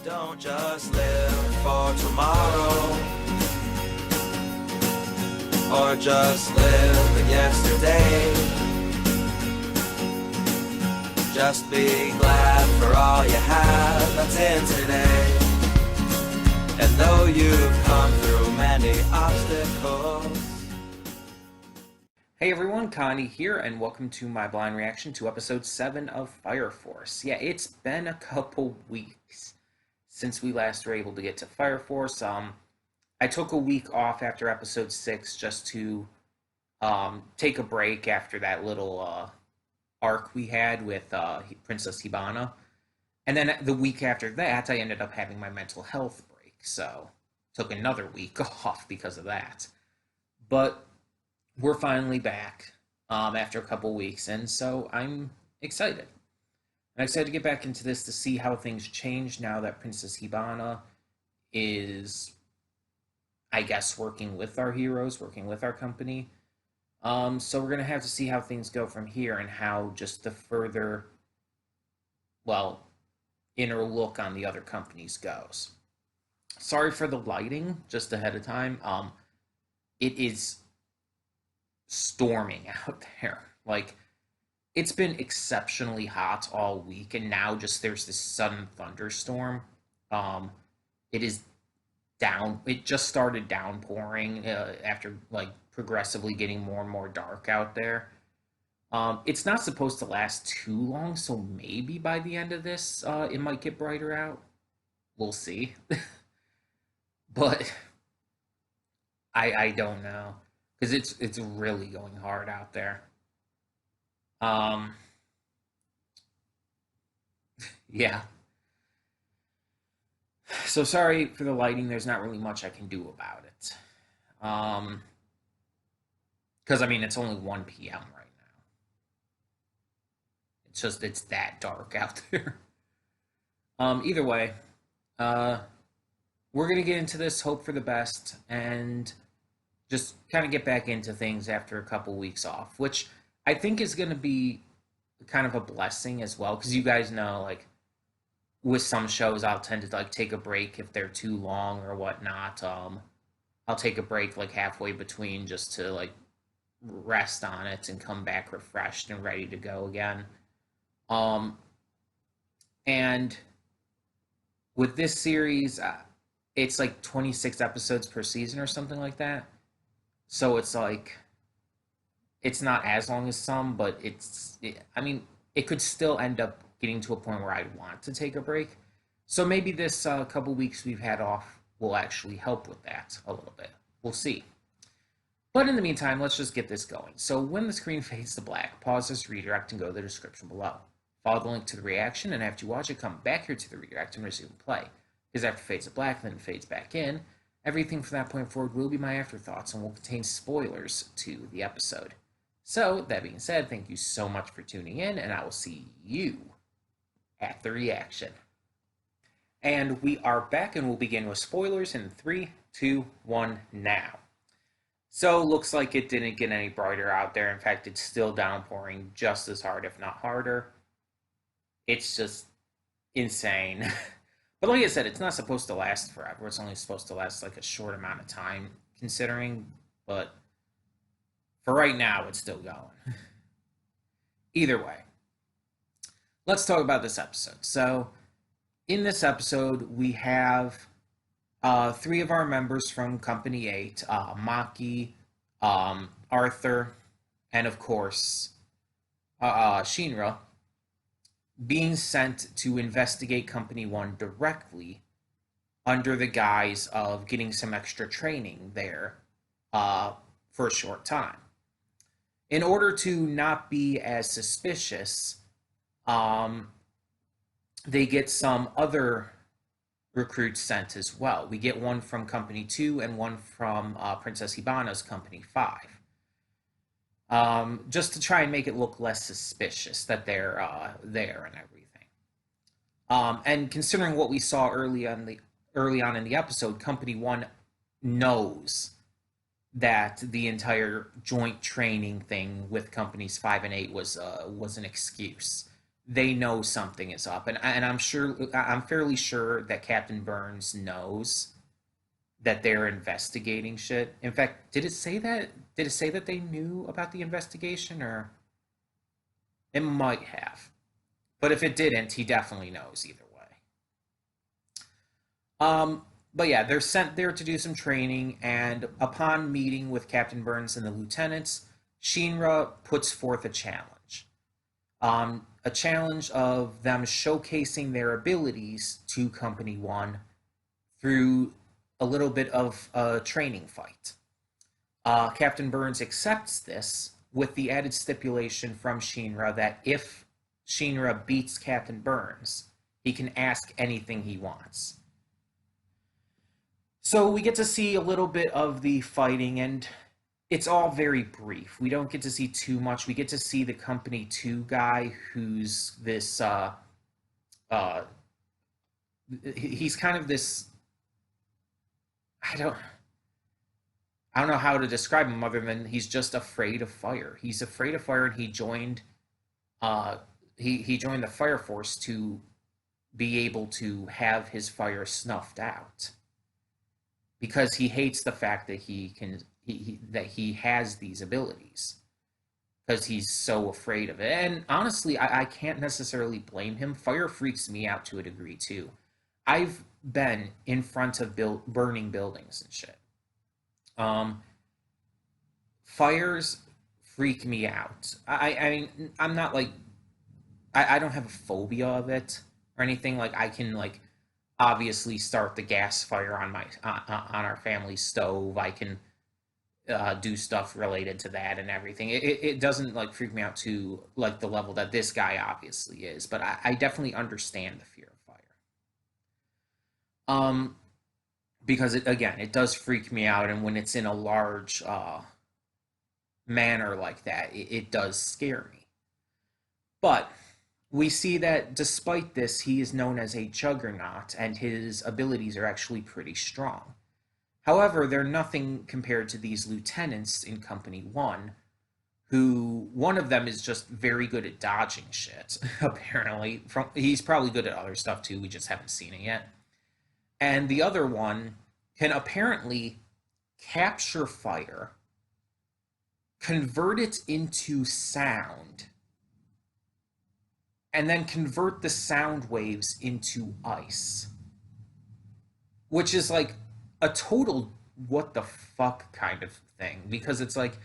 Don't just live for tomorrow, or just live in yesterday. Just be glad for all you have that's in today. And though you've come through many obstacles. Hey everyone, Connie here, and welcome to my blind reaction to episode 7 of Fire Force. Yeah, it's been a couple weeks since we last were able to get to Fire Force. I took a week off after episode 6 just to take a break after that little arc we had with Princess Hibana. And then the week after that, I ended up having my mental health break, so took another week off because of that. But we're finally back after a couple weeks, and so I'm excited. I'm excited to get back into this to see how things change now that Princess Hibana is, I guess, working with our heroes, working with our company. So we're going to have to see how things go from here and how just the further, well, inner look on the other companies goes. Sorry for the lighting just ahead of time. It is storming out there. Like, it's been exceptionally hot all week, and now just there's this sudden thunderstorm. It is down. It just started downpouring after like progressively getting more and more dark out there. It's not supposed to last too long, so maybe by the end of this, it might get brighter out. We'll see. But I don't know, because it's really going hard out there. Yeah. So sorry for the lighting. There's not really much I can do about it. Because I mean it's only 1 p.m. right now. It's that dark out there. Either way, we're gonna get into this, hope for the best, and just kind of get back into things after a couple weeks off, which I think is going to be kind of a blessing as well, because you guys know, like, with some shows, I'll tend to like take a break if they're too long or whatnot. I'll take a break like halfway between just to like rest on it and come back refreshed and ready to go again. And with this series, it's like 26 episodes per season or something like that. So it's like, it's not as long as some, but I mean, it could still end up getting to a point where I'd want to take a break. So maybe this couple weeks we've had off will actually help with that a little bit. We'll see. But in the meantime, let's just get this going. So when the screen fades to black, pause this redirect and go to the description below. Follow the link to the reaction, and after you watch it, come back here to the redirect and resume play. Because after it fades to black, then it fades back in. Everything from that point forward will be my afterthoughts and will contain spoilers to the episode. So, that being said, thank you so much for tuning in, and I will see you at the reaction. And we are back, and we'll begin with spoilers in 3, 2, 1, now. So, looks like it didn't get any brighter out there. In fact, it's still downpouring just as hard, if not harder. It's just insane. But like I said, it's not supposed to last forever. It's only supposed to last like a short amount of time, considering. But for right now, it's still going. Either way, let's talk about this episode. So in this episode, we have 3 of our members from Company 8, Maki, Arthur, and of course, Shinra, being sent to investigate Company 1 directly under the guise of getting some extra training there for a short time. In order to not be as suspicious, they get some other recruits sent as well. We get one from Company 2 and one from Princess Hibana's Company 5. Just to try and make it look less suspicious that they're there and everything. And considering what we saw early on in the episode, Company 1 knows that the entire joint training thing with Companies 5 and 8 was an excuse. they know something is up, and I'm fairly sure that Captain Burns knows that they're investigating shit. In fact, did it say that? Did it say that they knew about the investigation, or it might have? But if it didn't, he definitely knows either way. But yeah, they're sent there to do some training, and upon meeting with Captain Burns and the lieutenants, Shinra puts forth a challenge. A challenge of them showcasing their abilities to Company One through a little bit of a training fight. Captain Burns accepts this with the added stipulation from Shinra that if Shinra beats Captain Burns, he can ask anything he wants. So we get to see a little bit of the fighting, and it's all very brief. We don't get to see too much. We get to see the Company 2 guy who's this, uh, he's kind of this, I don't, I don't know how to describe him other than he's just afraid of fire. He's afraid of fire, and uh, he joined the fire force to be able to have his fire snuffed out because he hates the fact that that he has these abilities because he's so afraid of it. And honestly, I can't necessarily blame him. Fire freaks me out to a degree too. I've been in front of burning buildings and shit. Um, Fires freak me out. I mean, I'm not like I don't have a phobia of it or anything. Like I can like obviously start the gas fire on my on our family stove. I can do stuff related to that and everything. It doesn't like freak me out to like the level that this guy obviously is, but I definitely understand the fear of fire. Um, because again, it does freak me out, and when it's in a large manner like that, it does scare me. But we see that despite this, he is known as a juggernaut, and his abilities are actually pretty strong. However, they're nothing compared to these lieutenants in Company 1, who one of them is just very good at dodging shit, apparently. He's probably good at other stuff too, we just haven't seen it yet. And the other one can apparently capture fire, convert it into sound, and then convert the sound waves into ice. Which is like a total what the fuck kind of thing. Because it's like,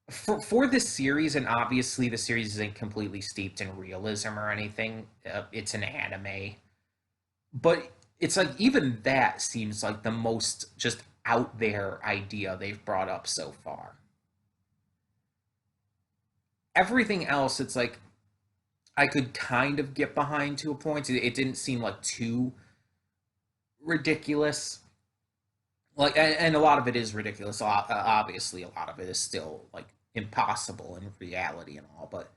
for this series, and obviously the series isn't completely steeped in realism or anything, it's an anime. But it's like, even that seems like the most just out there idea they've brought up so far. Everything else, it's like, I could kind of get behind to a point. It didn't seem like too ridiculous. Like, and a lot of it is ridiculous. Obviously, a lot of it is still like impossible in reality and all, but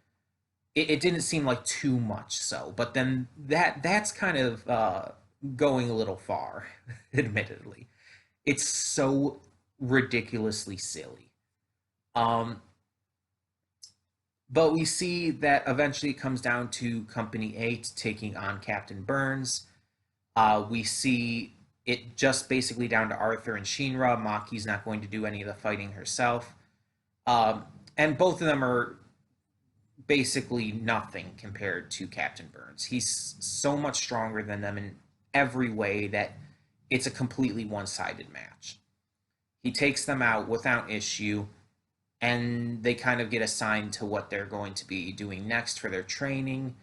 it didn't seem like too much so. But then that's kind of going a little far, admittedly. It's so ridiculously silly. Um, but we see that eventually it comes down to Company 8 taking on Captain Burns. We see it just basically down to Arthur and Shinra. Maki's not going to do any of the fighting herself. And both of them are basically nothing compared to Captain Burns. He's so much stronger than them in every way that it's a completely one-sided match. He takes them out without issue, and they kind of get assigned to what they're going to be doing next for their training.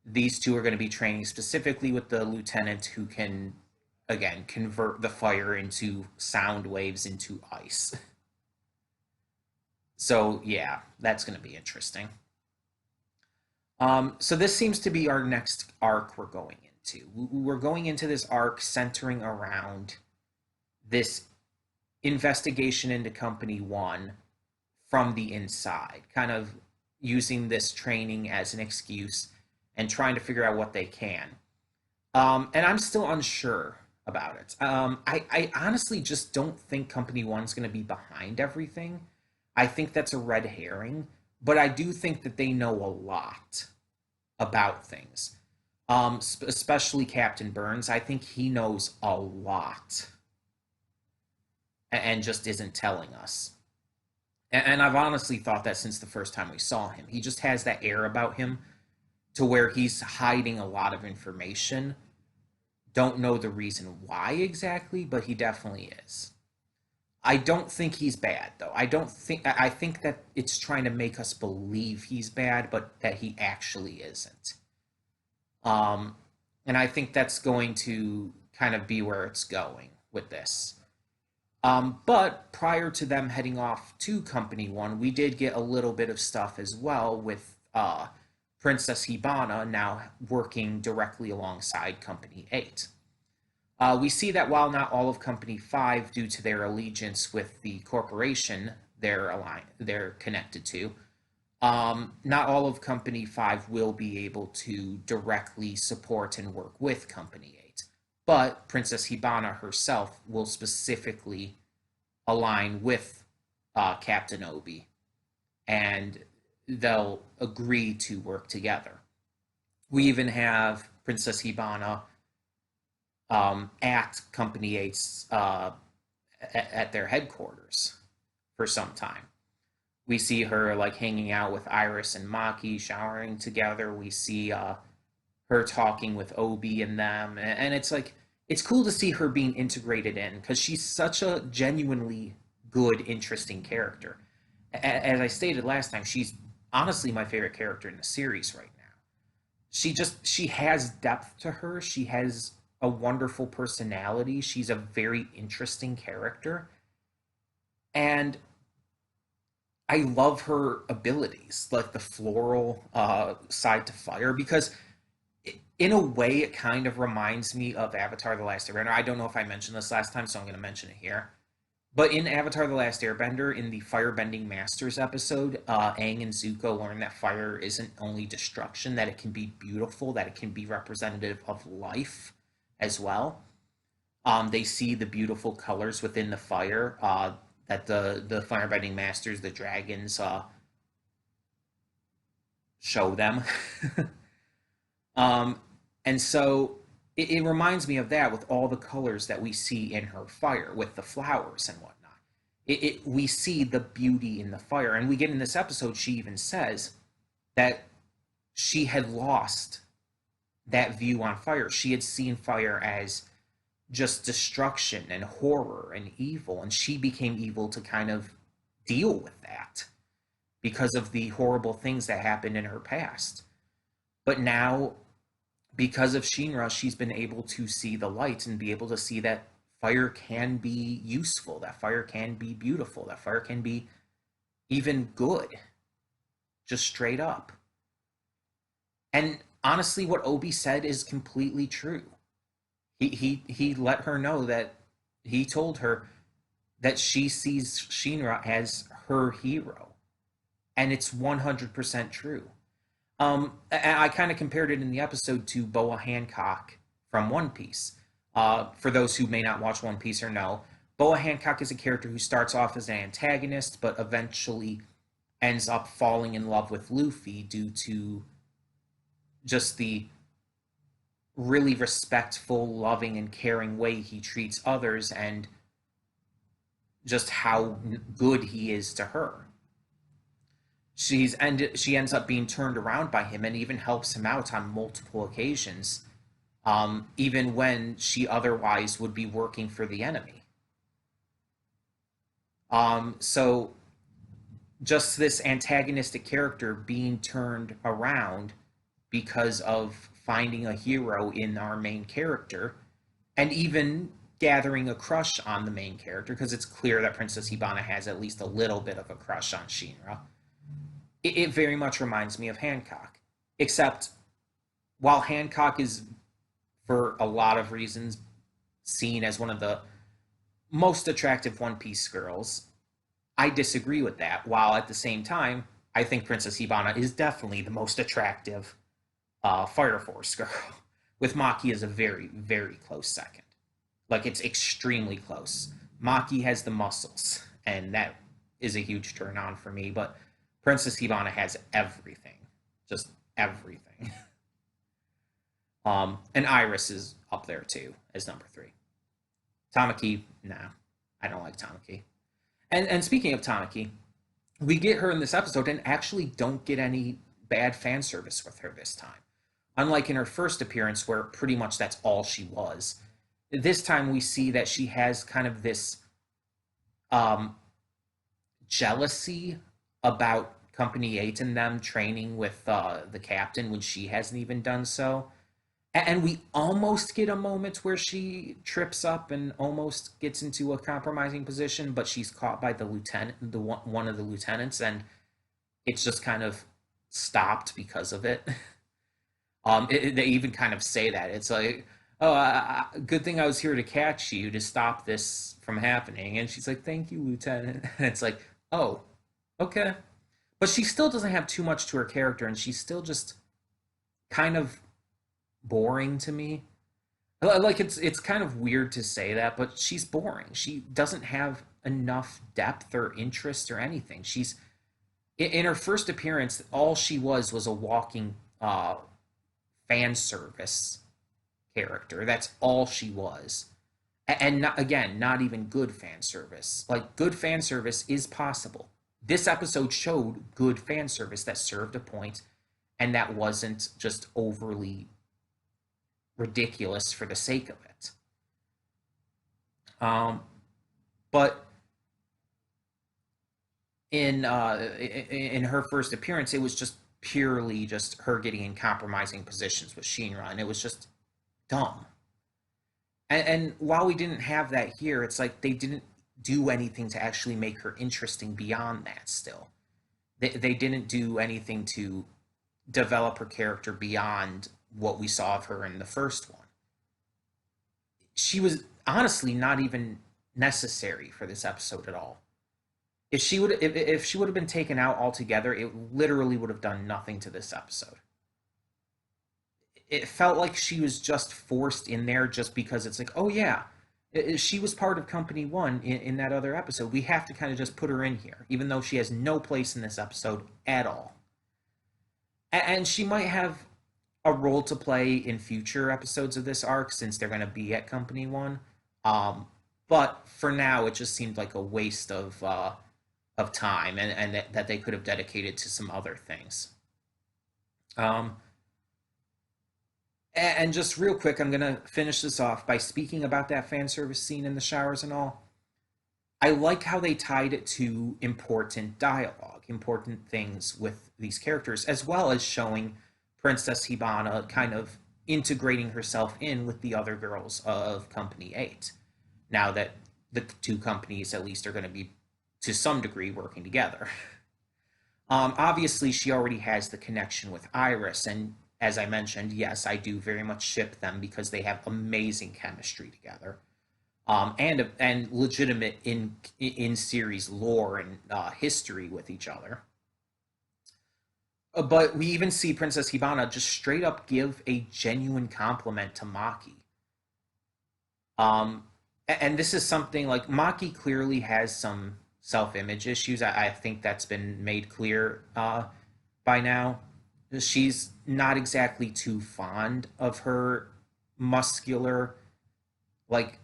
These two are going to be training specifically with the lieutenant who can, again, convert the fire into sound waves into ice. So, yeah, that's going to be interesting. So this seems to be our next arc we're going into. We're going into this arc centering around this investigation into Company 1 from the inside, kind of using this training as an excuse and trying to figure out what they can. And I'm still unsure about it. I honestly just don't think Company One's going to be behind everything. I think that's a red herring, but I do think that they know a lot about things. Especially Captain Burns. I think he knows a lot and just isn't telling us. And I've honestly thought that since the first time we saw him. He just has that air about him to where he's hiding a lot of information. Don't know the reason why exactly, but he definitely is. I don't think he's bad though. I think that it's trying to make us believe he's bad, but that he actually isn't. Um, and I think that's going to kind of be where it's going with this. But prior to them heading off to Company One, we did get a little bit of stuff as well with Princess Hibana now working directly alongside Company 8. We see that while not all of Company 5, due to their allegiance with the corporation they're connected to, not all of Company 5 will be able to directly support and work with Company 8. But Princess Hibana herself will specifically align with Captain Obi, and they'll agree to work together. We even have Princess Hibana at Company 8's at their headquarters for some time. We see her like hanging out with Iris and Maki, showering together. We see her talking with Obi and them, and it's like it's cool to see her being integrated in because she's such a genuinely good, interesting character. As I stated last time, she's honestly my favorite character in the series right now. She has depth to her. She has a wonderful personality. She's a very interesting character. And I love her abilities, like the floral side to fire, because in a way it kind of reminds me of Avatar The Last Airbender. I don't know if I mentioned this last time, so I'm going to mention it here. But in Avatar The Last Airbender, in the Firebending Masters episode, Aang and Zuko learn that fire isn't only destruction, that it can be beautiful, that it can be representative of life as well. They see the beautiful colors within the fire that the Firebending Masters, the dragons, show them. um, and so it reminds me of that with all the colors that we see in her fire, with the flowers and whatnot. We see the beauty in the fire, and we get in this episode. She even says that she had lost that view on fire. She had seen fire as just destruction and horror and evil, and she became evil to kind of deal with that because of the horrible things that happened in her past. But now, because of Shinra, she's been able to see the light and be able to see that fire can be useful, that fire can be beautiful, that fire can be even good, just straight up. And honestly, what Obi said is completely true. He let her know that he told her that she sees Shinra as her hero, and it's 100% true. I kind of compared it in the episode to Boa Hancock from One Piece. For those who may not watch One Piece or know, Boa Hancock is a character who starts off as an antagonist, but eventually ends up falling in love with Luffy due to just the really respectful, loving, and caring way he treats others, and just how good he is to her. She ends up being turned around by him and even helps him out on multiple occasions, even when she otherwise would be working for the enemy. So just this antagonistic character being turned around because of finding a hero in our main character, and even gathering a crush on the main character, because it's clear that Princess Hibana has at least a little bit of a crush on Shinra. It very much reminds me of Hancock. Except, while Hancock is, for a lot of reasons, seen as one of the most attractive One Piece girls, I disagree with that, while at the same time, I think Princess Hibana is definitely the most attractive Fire Force girl, with Maki as a very, very close second. Like, it's extremely close. Maki has the muscles, and that is a huge turn on for me, but Princess Hibana has everything. Just everything. And Iris is up there too as number three. Tamaki, nah, I don't like Tamaki. And speaking of Tamaki, we get her in this episode and actually don't get any bad fan service with her this time. Unlike in her first appearance, where pretty much that's all she was. This time we see that she has kind of this um, jealousy about Company 8 and them training with the captain when she hasn't even done so. And we almost get a moment where she trips up and almost gets into a compromising position, but she's caught by the lieutenant, one of the lieutenants, and it's just kind of stopped because of it. They even kind of say that it's like, "Oh, good thing I was here to catch you to stop this from happening." And she's like, "Thank you, Lieutenant." And it's like, "Oh, okay." But she still doesn't have too much to her character, and she's still just kind of boring to me. Like it's kind of weird to say that, but she's boring. She doesn't have enough depth or interest or anything. She's in her first appearance, all she was a walking fan service character. That's all she was. And not, again, not even good fan service. Like, good fan service is possible. This episode showed good fan service that served a point and that wasn't just overly ridiculous for the sake of it. But in her first appearance, it was just purely just her getting in compromising positions with Shinra, and it was just dumb. And while we didn't have that here, it's like they didn't do anything to actually make her interesting beyond that. Still, they didn't do anything to develop her character beyond what we saw of her in the first one. She was honestly not even necessary for this episode at all. If she would have been taken out altogether, it literally would have done nothing to this episode. It felt like she was just forced in there just because it's like, oh yeah, she was part of Company One in that other episode. We have to kind of just put her in here, even though she has no place in this episode at all. And she might have a role to play in future episodes of this arc since they're going to be at Company One. But for now, it just seemed like a waste of time and that they could have dedicated to some other things. And just real quick, I'm going to finish this off by speaking about that fan service scene in the showers and all. I like how they tied it to important dialogue, important things with these characters, as well as showing Princess Hibana kind of integrating herself in with the other girls of Company 8. Now that the two companies, at least, are going to be, to some degree, working together. Obviously, she already has the connection with Iris, and as I mentioned, yes, I do very much ship them because they have amazing chemistry together, and legitimate in series lore and history with each other. But we even see Princess Hibana just straight up give a genuine compliment to Maki. And this is something like Maki clearly has some self-image issues. I think that's been made clear by now. She's not exactly too fond of her muscular like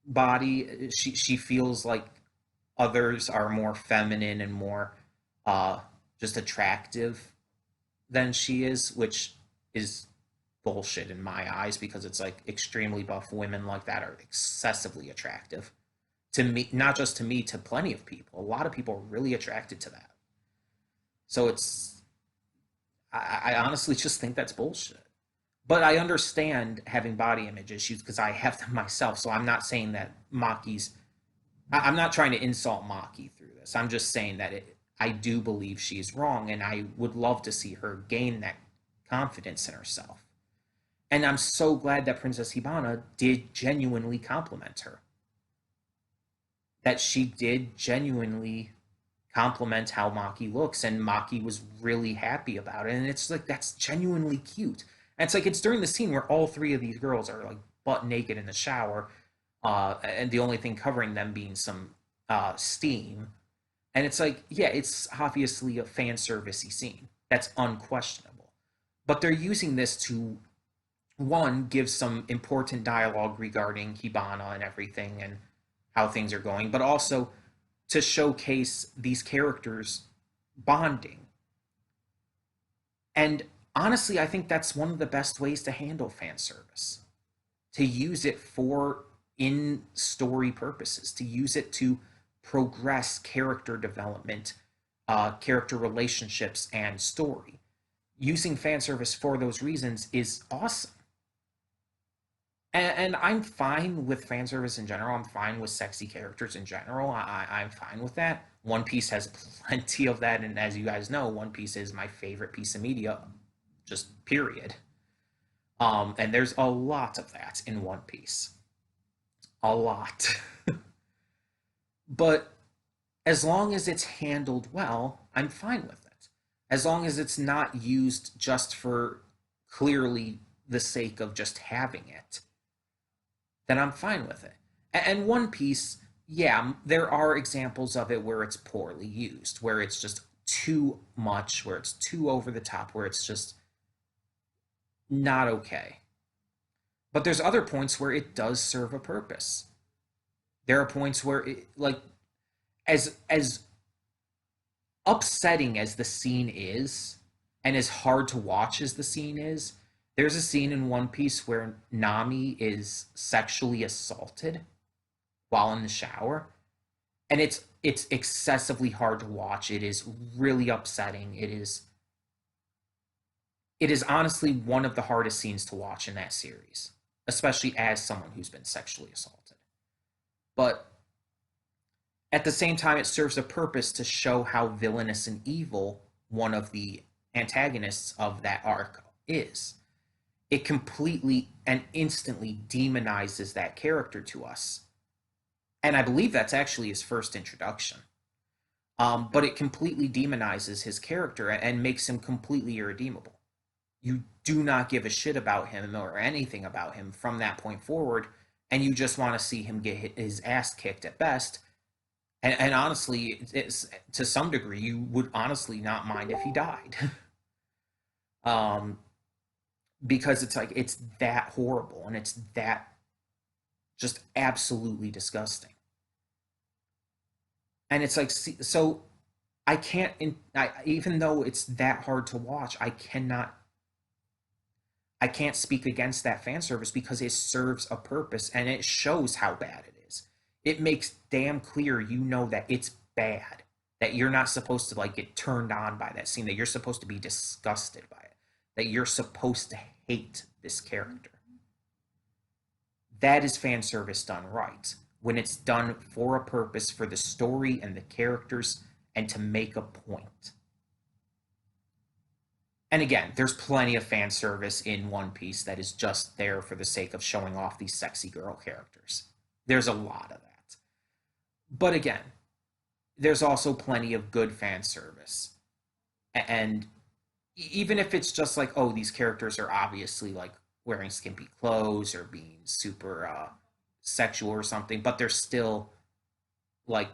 body. She feels like others are more feminine and more just attractive than she is, which is bullshit in my eyes because it's like extremely buff women like that are excessively attractive to me, not just to me, to plenty of people. A lot of people are really attracted to that. So I honestly just think that's bullshit. But I understand having body image issues because I have them myself. So I'm not saying that I'm not trying to insult Maki through this. I'm just saying that I do believe she's wrong, and I would love to see her gain that confidence in herself. And I'm so glad that Princess Hibana did genuinely compliment her. That she did genuinely compliment how Maki looks, and Maki was really happy about it. And it's like, that's genuinely cute. And it's like, it's during the scene where all three of these girls are like butt naked in the shower, and the only thing covering them being some steam. And it's like, yeah, it's obviously a fan servicey scene. That's unquestionable. But they're using this to one, give some important dialogue regarding Hibana and everything and how things are going, but also to showcase these characters bonding. And honestly, I think that's one of the best ways to handle fan service. To use it for in story purposes, to use it to progress character development, character relationships, and story. Using fan service for those reasons is awesome. And I'm fine with fan service in general. I'm fine with sexy characters in general. I'm fine with that. One Piece has plenty of that, and as you guys know, One Piece is my favorite piece of media, just period. And there's a lot of that in One Piece, a lot. But as long as it's handled well, I'm fine with it. As long as it's not used just for clearly the sake of just having it, then I'm fine with it. And One Piece, yeah, there are examples of it where it's poorly used, where it's just too much, where it's too over the top, where it's just not okay. But there's other points where it does serve a purpose. There are points where it, like, as upsetting as the scene is and as hard to watch as the scene is, there's a scene in One Piece where Nami is sexually assaulted while in the shower, and it's excessively hard to watch. It is really upsetting. It is honestly one of the hardest scenes to watch in that series, especially as someone who's been sexually assaulted. But at the same time, it serves a purpose to show how villainous and evil one of the antagonists of that arc is. It completely and instantly demonizes that character to us. And I believe that's actually his first introduction. But it completely demonizes his character and makes him completely irredeemable. You do not give a shit about him or anything about him from that point forward, and you just want to see him get his ass kicked at best. And honestly, to some degree, you would honestly not mind if he died. Because it's like, it's that horrible and it's that just absolutely disgusting. And it's like, so I can't, even though it's that hard to watch, I can't speak against that fan service because it serves a purpose and it shows how bad it is. It makes damn clear you know that it's bad, that you're not supposed to like get turned on by that scene, that you're supposed to be disgusted by it, that you're supposed to hate this character. That is fan service done right. When it's done for a purpose, for the story and the characters, and to make a point. And again, there's plenty of fan service in One Piece that is just there for the sake of showing off these sexy girl characters. There's a lot of that. But again, there's also plenty of good fan service. And even if it's just like, oh, these characters are obviously like wearing skimpy clothes or being super sexual or something, but they're still like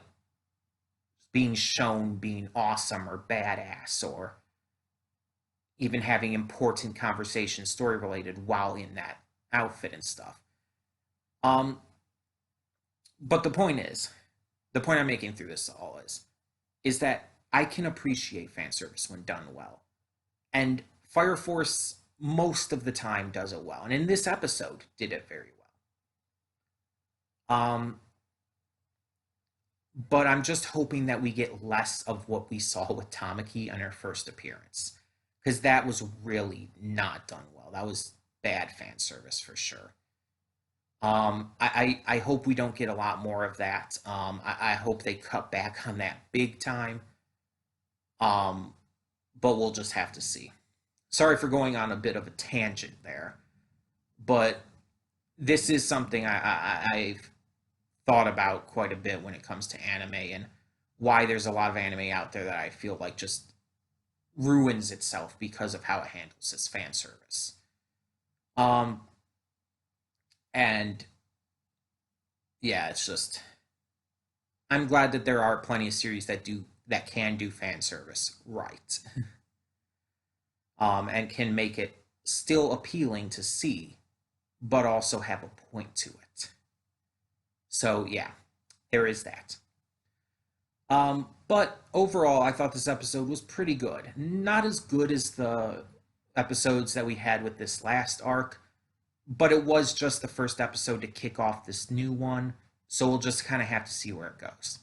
being shown being awesome or badass or even having important conversations, story related, while in that outfit and stuff. But the point I'm making through this all is that I can appreciate fan service when done well. And Fire Force most of the time does it well. And in this episode did it very well. But I'm just hoping that we get less of what we saw with Tamaki on her first appearance. Because that was really not done well. That was bad fan service for sure. I hope we don't get a lot more of that. I hope they cut back on that big time. But we'll just have to see. Sorry for going on a bit of a tangent there, but this is something I've thought about quite a bit when it comes to anime and why there's a lot of anime out there that I feel like just ruins itself because of how it handles its fan service. And yeah, it's just, I'm glad that there are plenty of series that can do fan service right. And can make it still appealing to see, but also have a point to it. So yeah, there is that. But overall, I thought this episode was pretty good. Not as good as the episodes that we had with this last arc, but it was just the first episode to kick off this new one, so we'll just kind of have to see where it goes.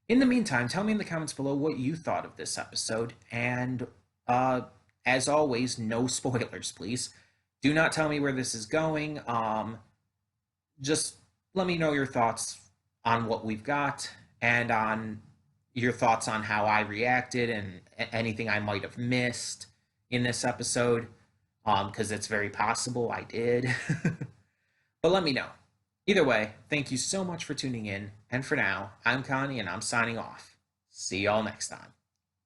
In the meantime, tell me in the comments below what you thought of this episode, and as always, no spoilers, please. Do not tell me where this is going. Just let me know your thoughts on what we've got, and on your thoughts on how I reacted and anything I might have missed in this episode, because it's very possible I did. But let me know. Either way, thank you so much for tuning in, and for now, I'm Connie and I'm signing off. See y'all next time.